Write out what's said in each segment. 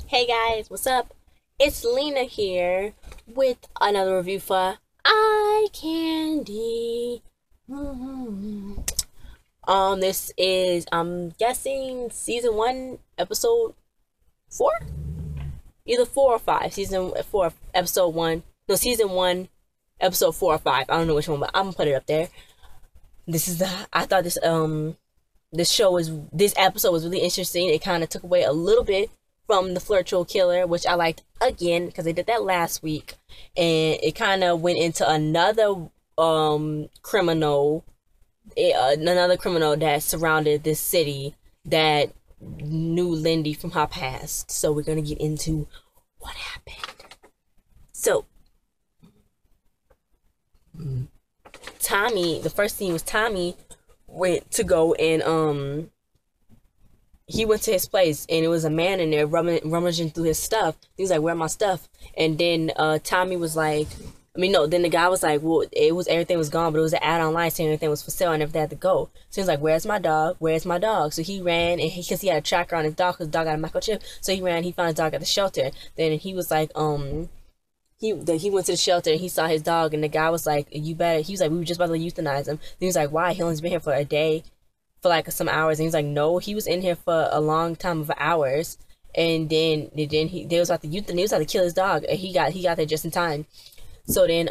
Hey guys, what's up? It's Lina here with another review for Eye Candy. This is I'm guessing season 1, episode 4? Either 4 or 5. Season 4, episode 1. No, season 1, episode 4 or 5. I don't know which one, but I'm gonna put it up there. I thought this episode was really interesting. It kind of took away a little bit from the flirtual killer, which I liked again because they did that last week, and it kind of went into another criminal that surrounded this city that knew Lindy from her past. So we're gonna get into what happened. So Tommy, the first scene was Tommy went to go and he went to his place and it was a man in there rummaging through his stuff. He was like, "Where my stuff?" And then Tommy was like, no. Then the guy was like, "Well, everything was gone, but it was an ad online saying everything was for sale and everything had to go." So he was like, "Where's my dog? Where's my dog?" So he ran and because he had a tracker on his dog, because the dog got a microchip. So he ran. He found his dog at the shelter. Then he was like, he went to the shelter and he saw his dog and the guy was like, "You better." He was like, "We were just about to euthanize him." Then he was like, "Why? He only's been here for a day." For like some hours, and he's like, "No, he was in here for a long time of hours." And then he was about to he was about to kill his dog, and he got there just in time. So then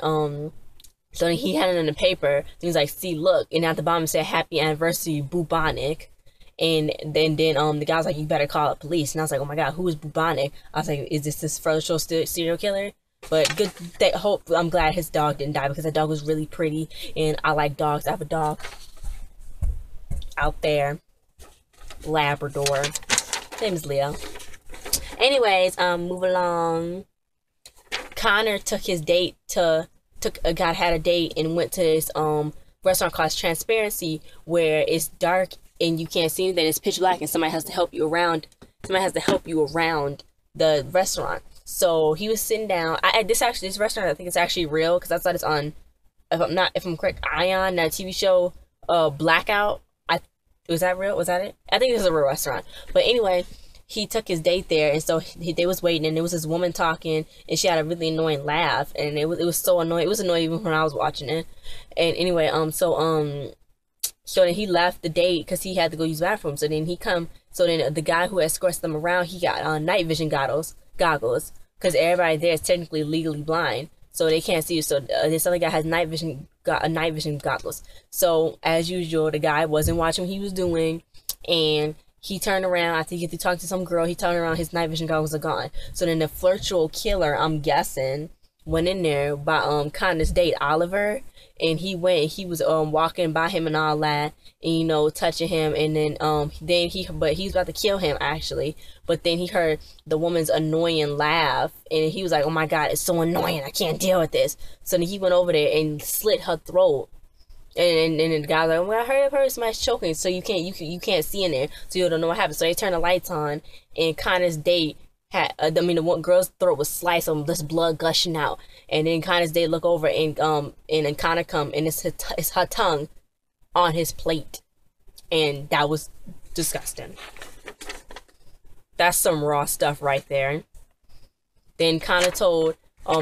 he had it in the paper. He was like, "See, look," and at the bottom it said, "Happy anniversary, Bubanic." And then the guy was like, "You better call the police." And I was like, "Oh my god, who is Bubanic?" I was like, "Is this virtual serial killer?" But good. I'm glad his dog didn't die because that dog was really pretty, and I like dogs. I have a dog out there, Labrador. His name is Leo. Anyways, move along. Connor took his date to had a date and went to this restaurant called Transparency, where it's dark and you can't see anything. It's pitch black and somebody has to help you around. Somebody has to help you around the restaurant. So he was sitting down. This restaurant I think it's actually real because I thought it's on, if I'm correct, Ion, that TV show Blackout. Was that real? Was that it? I think it was a real restaurant. But anyway, he took his date there, and so they was waiting, and there was this woman talking, and she had a really annoying laugh, and it was so annoying. It was annoying even when I was watching it. And anyway, so then he left the date because he had to go use the bathroom. So then the guy who escorts them around, he got night vision goggles, because everybody there is technically legally blind, so they can't see you. So this other guy has night vision goggles. So as usual, the guy wasn't watching what he was doing, and he turned around after he get to talk to some girl. He turned around, his night vision goggles are gone. So then the virtual killer, I'm guessing, went in there by Connor's date Oliver, and he was walking by him and all that, and touching him, and then he was about to kill him actually, but then he heard the woman's annoying laugh, and he was like, "Oh my god, it's so annoying, I can't deal with this." So then he went over there and slit her throat. And the guy's like, "Well, I heard somebody's choking, so you can't see in there, so you don't know what happened." So they turned the lights on, and Connor's date had, the one girl's throat was sliced, and this blood gushing out. And then Connor's date look over, and then Connor come, and it's her tongue on his plate, and that was disgusting. That's some raw stuff right there. Then Connor told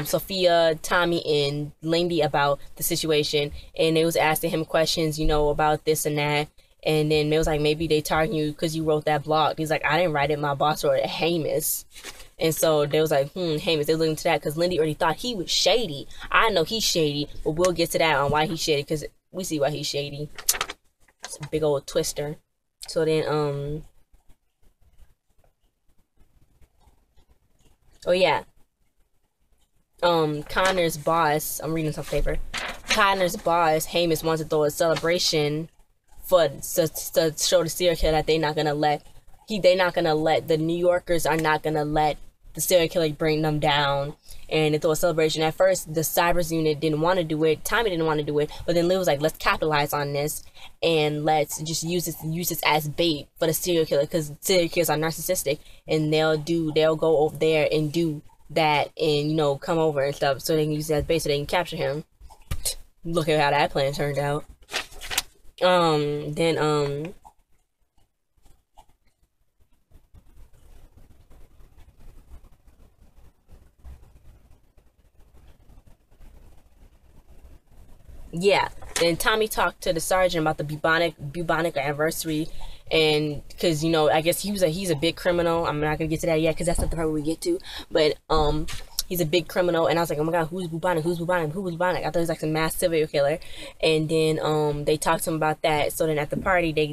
Sophia, Tommy, and Lindy about the situation, and they was asking him questions, about this and that. And then they was like, "Maybe they targeting you because you wrote that blog." He's like, "I didn't write it. My boss wrote it, Hamus." And so they was like, Hamus. They looking into that because Lindy already thought he was shady. I know he's shady, but we'll get to that on why he's shady because we see why he's shady. It's a big old twister. So then, oh yeah, Connor's boss. I'm reading some paper. Connor's boss, Hamus, wants to throw a celebration to show the serial killer that they're not gonna let the New Yorkers are not gonna let the serial killer bring them down, and they throw a celebration. At first, the Cybers unit didn't want to do it. Tommy didn't want to do it, but then Liv was like, "Let's capitalize on this and let's just use this as bait for the serial killer because serial killers are narcissistic, and they'll go over there and do that and come over and stuff so they can use it as bait so they can capture him." Look at how that plan turned out. Then yeah, then Tommy talked to the sergeant about the bubonic anniversary, and because you know, I guess he's a big criminal. I'm not gonna get to that yet because that's not the part we get to, but he's a big criminal, and I was like, oh my god, who's Bubanic? Who's Bubanic? Who was Bubanic? I thought he was like some mass serial killer, and then they talked to him about that. So then at the party they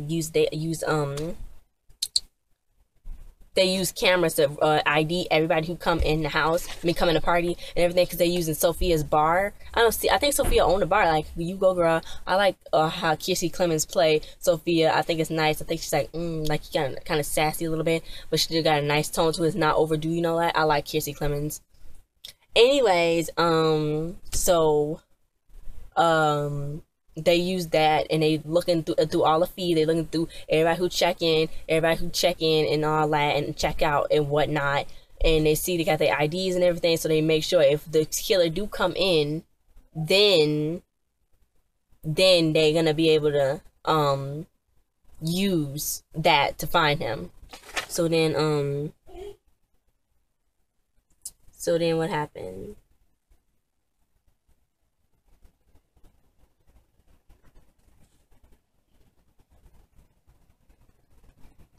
use cameras to ID everybody who come in the house. Come in the party and everything, because they using Sophia's bar. I think Sophia owned a bar. Like, you go, girl. I like how Kissy Clemens play Sophia. I think it's nice. I think she's like kind of sassy a little bit, but she still got a nice tone to it. It's not overdue. You know that? I like Kissy Clemens. Anyways, they use that, and they looking through all the feed. They looking through everybody who check in, and all that, and check out and whatnot. And they see they got their IDs and everything, so they make sure if the killer do come in, then they're gonna be able to use that to find him. So then what happened?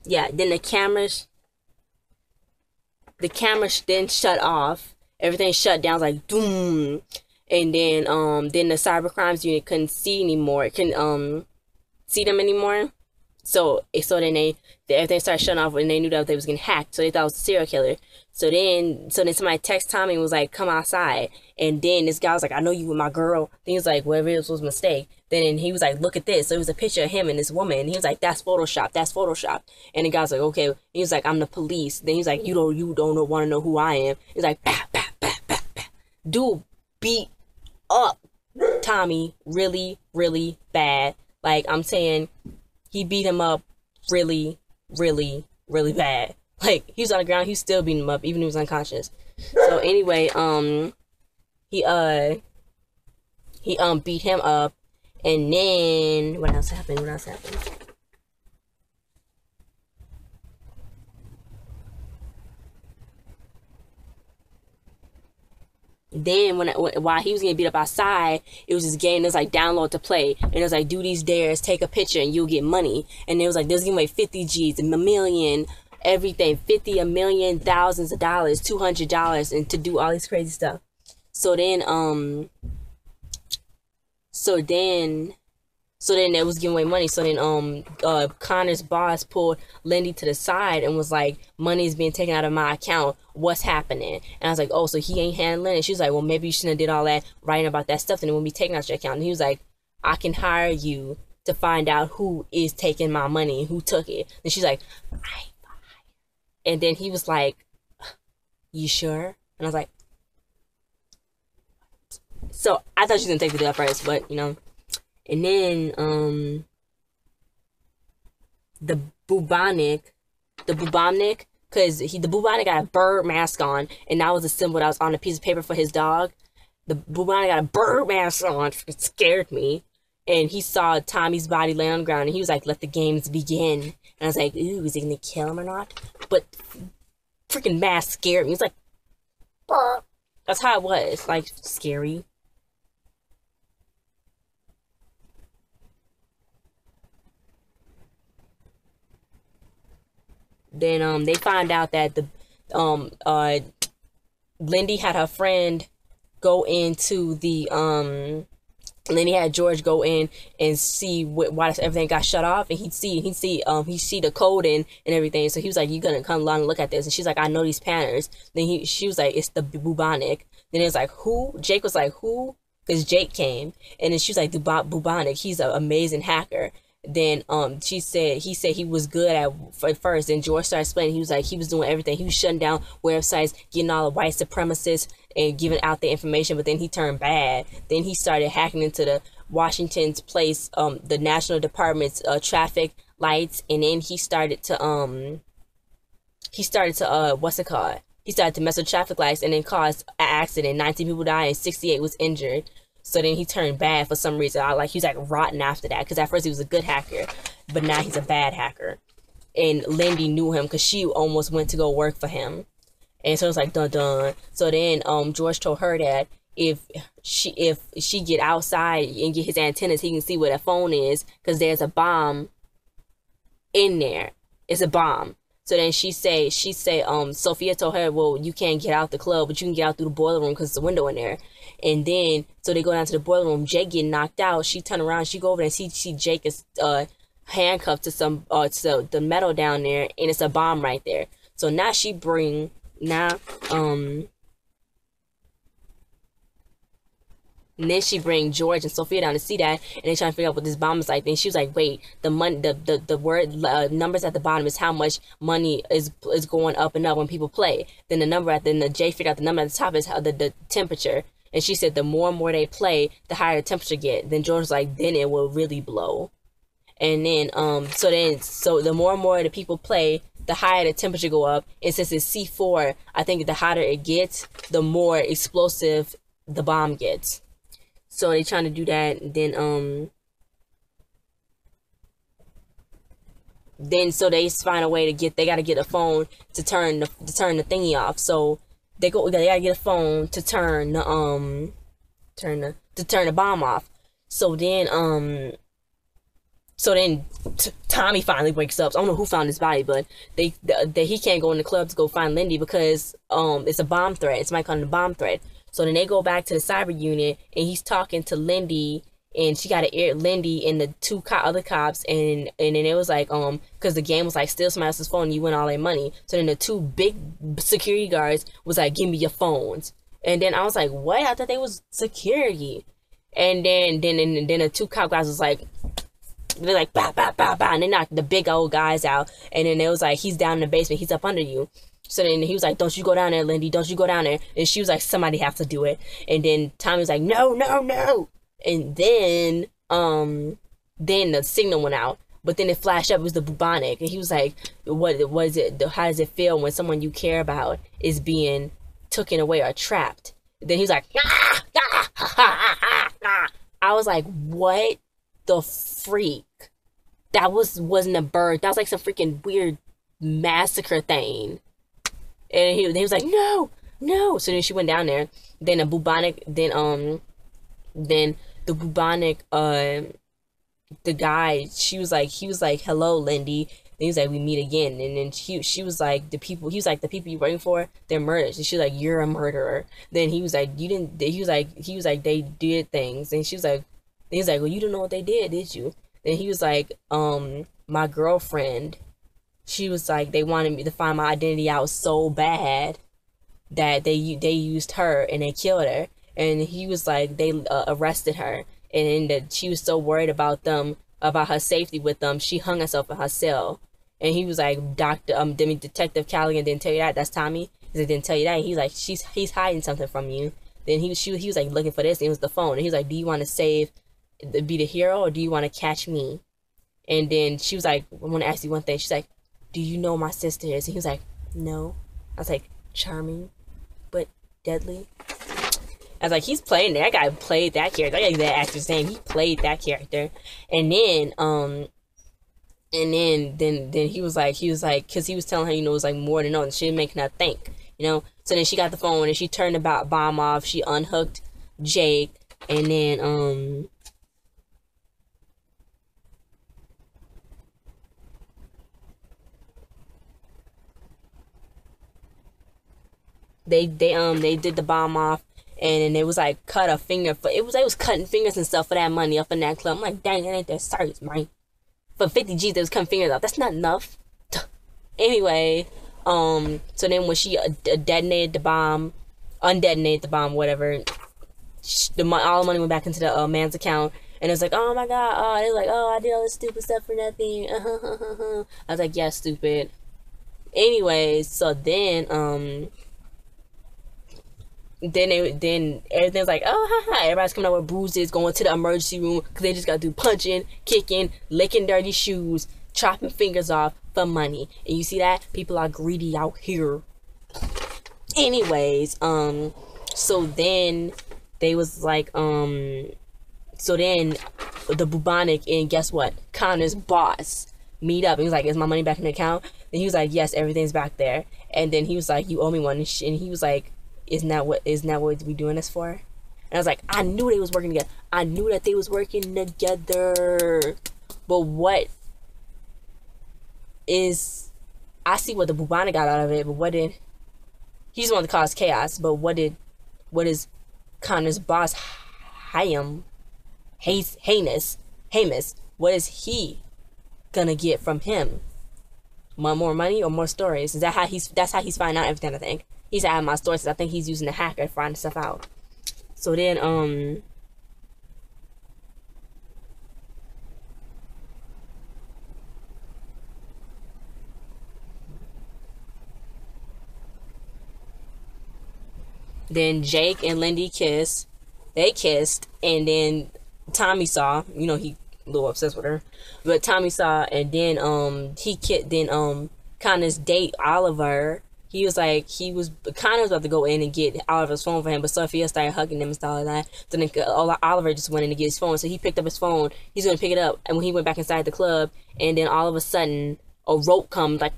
Yeah, then the cameras then shut off. Everything shut down. It was like doom. And then the cyber crimes unit couldn't see anymore. Couldn't see them anymore. So then everything started shutting off, and they knew that they was getting hacked. So they thought it was a serial killer. So then somebody texted Tommy and was like, come outside. And then this guy was like, I know you with my girl. Then he was like, whatever it was a mistake. Then he was like, look at this. So it was a picture of him and this woman. And he was like, that's Photoshop. And the guy was like, okay. And he was like, I'm the police. Then he's like, you don't want to know who I am. He's like, bah, bah, bah, bah, bah. Dude beat up Tommy really, really bad. Like, I'm saying, he beat him up really, really, really bad. Like, he was on the ground, he still beating him up, even if he was unconscious. So anyway, he beat him up, and then what else happened? Then while he was getting beat up outside, it was this game that's like download to play, and it was like, do these dares, take a picture, and you'll get money. And it was like, this giving away 50 G's, a million, everything, 50, a million, thousands of dollars, $200, and to do all this crazy stuff. So then it was giving away money. So then Connor's boss pulled Lindy to the side and was like, money's being taken out of my account. What's happening? And I was like, oh, so he ain't handling it. She was like, well, maybe you shouldn't have did all that writing about that stuff, and it won't be taken out your account. And he was like, I can hire you to find out who is taking my money, who took it. And she's like, and then he was like, you sure? And I was like, so I thought she was gonna take the deal first, but you know. And then the Bubanic, because the Bubanic got a bird mask on, and that was a symbol that was on a piece of paper for his dog. The Bubanic got a bird mask on. It scared me. And he saw Tommy's body lay on the ground, and he was like, let the games begin. And I was like, ooh, is he gonna kill him or not? But freaking mask scared me. It's like, burr. That's how it was. Like, scary. Then they find out that Lindy had her friend go into the Lindy had George go in and see why everything got shut off, and he see the code and everything. So he was like, you gonna come along and look at this? And she's like, I know these patterns. Then she was like, it's the Bubanic. Then it was like, who? Jake was like, who? Because Jake came, and then she was like, the Bubanic, he's an amazing hacker. Then he said he was good at first, and George started explaining. He was like, he was doing everything. He was shutting down websites, getting all the white supremacists and giving out the information, but then he turned bad. Then he started hacking into the Washington's place, the National Department's traffic lights, and then he started to what's it called? He started to mess with traffic lights, and then caused an accident. 19 people died and 68 was injured. So then he turned bad for some reason. He was like rotten after that, because at first he was a good hacker, but now he's a bad hacker. And Lindy knew him because she almost went to go work for him. And so it was like, dun dun. So then George told her that if she get outside and get his antennas, he can see where the phone is, because there's a bomb in there. It's a bomb. So then she say, Sophia told her, well, you can't get out the club, but you can get out through the boiler room because there's a window in there. And then, so they go down to the boiler room. Jake get knocked out. She turn around. She go over there and see Jake is handcuffed to to the metal down there, and it's a bomb right there. So now and then she bring George and Sophia down to see that, and they trying to figure out what this bomb is like. Then she was like, "Wait, the money, the word numbers at the bottom is how much money is going up and up when people play. Then the Jay figured out the number at the top is how the temperature." And she said, "The more and more they play, the higher the temperature get." Then George was like, "Then it will really blow." And then so the more and more the people play, the higher the temperature go up. And since it's C4, I think the hotter it gets, the more explosive the bomb gets. So they trying to do that. Then so they find a way to they gotta get a phone to turn the thingy off. So they gotta get a phone to turn the bomb off. So then Tommy finally wakes up. So I don't know who found his body, but he can't go in the club to go find Lindy because it's a bomb threat. It's Mike on the bomb threat. So then they go back to the cyber unit, and he's talking to Lindy, and she got to air Lindy and the two other cops, and then it was like because the game was like steal somebody else's phone and you win all their money. So then the two big security guards was like, "Give me your phones." And then I was like, "What? I thought they was security." And then the two cop guys was like, they're like, "Bah, bah, bah, bah," and they knocked the big old guys out. And then it was like, "He's down in the basement. He's up under you." So then he was like, "Don't you go down there, Lindy. Don't you go down there." And she was like, "Somebody have to do it." And then Tommy was like, "No, no, no." And then the signal went out. But then it flashed up. It was the Bubanic. And he was like, "What was it? How does it feel when someone you care about is being taken away or trapped?" Then he was like, "Ah, ah, ah, ah, ah." I was like, "What the freak?" That wasn't a bird. That was like some freaking weird massacre thing. And he was like, "No, no." So then she went down there. Then the Bubanic, then the Bubanic, the guy, he was like, "Hello, Lindy." Then he was like, "We meet again." And then she was like, he was like, "The people you're working for, they're murderers." And she was like, "You're a murderer." Then he was like, "You didn't," he was like, "They did things." And she was like, "Well, you don't know what they did you?" Then he was like, "My girlfriend," she was like, "They wanted me to find my identity out so bad that they used her and they killed her." And he was like, "They arrested her, and that she was so worried about her safety with them, she hung herself in her cell." And he was like, Detective Callaghan didn't tell you that? That's Tommy. He said, "Didn't tell you that?" He's like, he's hiding something from you." Then he was like looking for this, and it was the phone. And he was like, "Do you want to be the hero, or do you want to catch me?" And then she was like, "I want to ask you one thing." She's like, "Do you know my sister is?" And he was like, "No." I was like, "Charming, but deadly." I was like, he's playing that guy played that character. I got that actor's name. He played that character. And then he was like, because he was telling her, it was like more than no, and she didn't make her think, So then she got the phone and she turned the bomb off. She unhooked Jake, and then they did the bomb off, and then it was like cut a finger for it was cutting fingers and stuff for that money up in that club. I'm like, dang, that ain't that serious, man. For 50 G's, they was cutting fingers off. That's not enough. Anyway, so then when she undetonated the bomb, whatever, all the money went back into the man's account, and it was like, "Oh my god," they was like, "Oh, I did all this stupid stuff for nothing." I was like, "Yeah, stupid." Anyways, so then everything's like, "Oh, haha." Everybody's coming out with bruises, going to the emergency room because they just got to do punching, kicking, licking dirty shoes, chopping fingers off for money. And you see that? People are greedy out here. Anyways, so then they was like, so then the Bubanic and guess what? Connor's boss meet up. He was like, "Is my money back in the account?" And he was like, "Yes, everything's back there." And then he was like, "You owe me one." And he was like, Isn't that what we doing this for?" And I was like, I knew they was working together. I knew that they was working together. But what is... I see what the Bubanic got out of it, but what did... He's the one that caused chaos, but what is Connor's boss, Heinous, what is he gonna get from him? More money or more stories? That's how he's finding out everything, I think. He's adding my stories. I think he's using the hacker to find stuff out. So then, then Jake and Lindy kissed. They kissed, and then Tommy saw. You know, he a little obsessed with her, but Tommy saw, and then Connor's date Oliver. He was Connor was about to go in and get Oliver's phone for him, but Sophia started hugging him and stuff like that. So then Oliver just went in to get his phone. So he picked up his phone. He's gonna pick it up, and when he went back inside the club, and then all of a sudden a rope comes like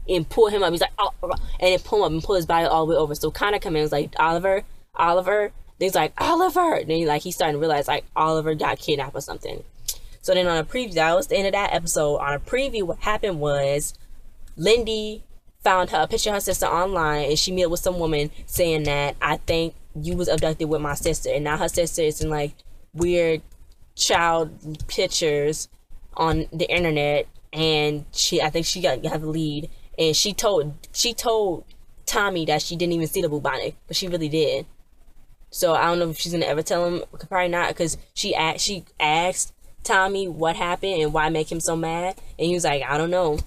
and pull him up. He's like, oh, and then pull him up and pull his body all the way over. So Connor come in and was like, Oliver. Then he's like, Oliver. Then he's starting to realize like Oliver got kidnapped or something. So then on a preview, that was the end of that episode. On a preview, what happened was Lindy found a picture of her sister online, and she met with some woman saying that, I think you was abducted with my sister, and now her sister is in like weird child pictures on the internet, and I think she got the lead, and she told Tommy that she didn't even see the Bubanic, but she really did. So I don't know if she's gonna ever tell him. Probably not, because she asked Tommy what happened and why make him so mad, and he was like, I don't know.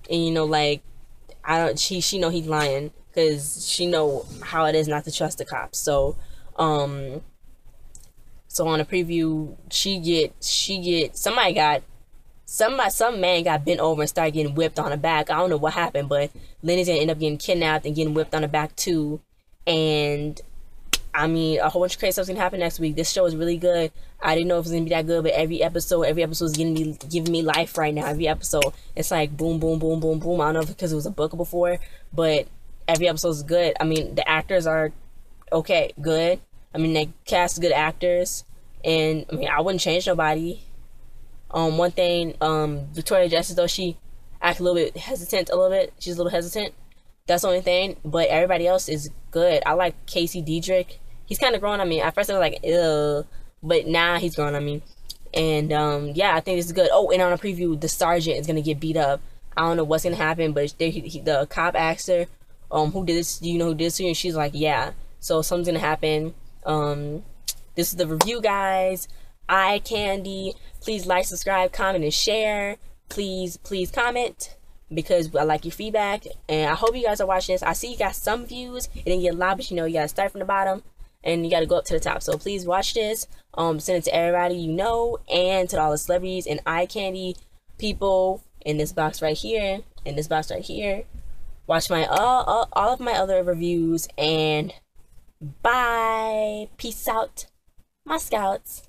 And you know, like, she know he's lying, because she know how it is not to trust the cops. So on a preview, some man got bent over and started getting whipped on the back. I don't know what happened, but Lenny's gonna end up getting kidnapped and getting whipped on the back too. And I mean, a whole bunch of crazy stuff's gonna happen next week. This show is really good. I didn't know if it was gonna be that good, but every episode is giving me life right now. Every episode, it's like boom, boom, boom, boom, boom. I don't know if because it was a book before, but every episode is good. I mean, the actors are okay, good. I mean, they cast good actors, and I mean, I wouldn't change nobody. One thing, Victoria Justice, though, she acts a little bit hesitant. She's a little hesitant. That's the only thing. But everybody else is good. I like Casey Diedrich. He's kind of growing on me. At first I was like, ew, but now he's growing on me. And yeah, I think this is good. Oh, and on a preview, the sergeant is gonna get beat up. I don't know what's gonna happen, but the cop asked her, who did this? Do you know who did this to you? And she's like, yeah. So something's gonna happen. This is the review, guys. Eye candy. Please like, subscribe, comment, and share. Please comment, because I like your feedback. And I hope you guys are watching this. I see you got some views. It didn't get a lot, but you know, you gotta start from the bottom and you gotta go up to the top. So please watch this. Send it to everybody you know, and to all the celebrities and eye candy people in this box right here. Watch my all of my other reviews, and bye. Peace out, my scouts.